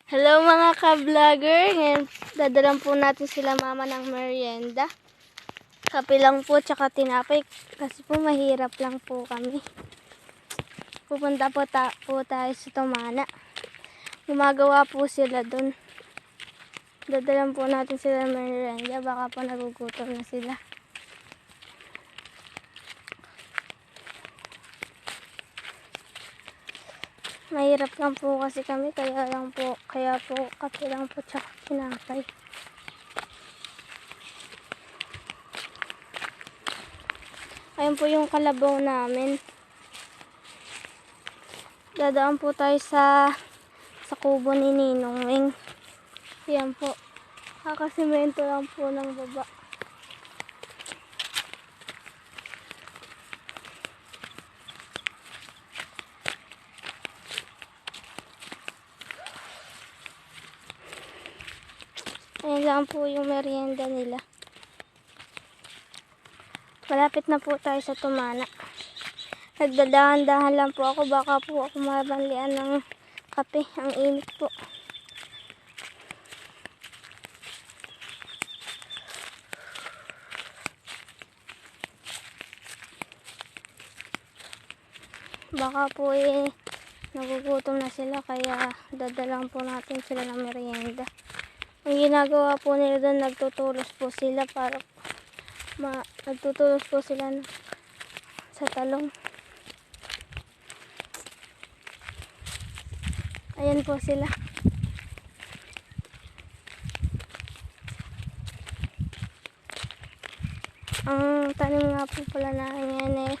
Hello mga ka-vlogger, ngayon dadalan po natin sila mama ng merienda. Kape lang po tsaka tinapay kasi po mahirap lang po kami. Pupunta po tayo sa Tumana. Gumagawa po sila dun. Dadalan po natin sila ng merienda, baka po nagugutom na sila. Mahirap lang po kasi kami, kaya po kape lang po tsaka tinapay. Ayun po yung kalabaw namin. Dadaan po tayo sa kubo ni Ninong Wing. Yan po. Kakasimento lang po ng baba. Ayan lang po yung merienda nila. Malapit na po tayo sa Tumana. Nagdadahan-dahan lang po ako. Baka po ako mabanlian ng kape. Ang init po. Baka po nagugutom na sila. Kaya dadalang po natin sila ng merienda. Ang ginagawa po nila doon, nagtutulos po sila para nagtutulos po sila sa talong. Ayan po sila. Ang tanim nga po pala na yan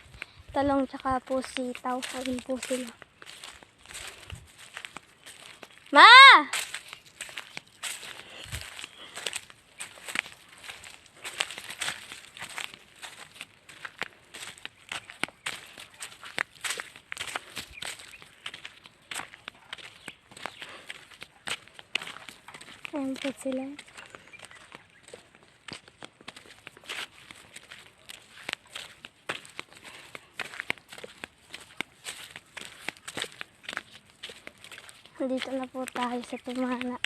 talong tsaka po sitaw. Ayan po sila. Ma! Ayan po sila. Dito na po tayo sa Tumana.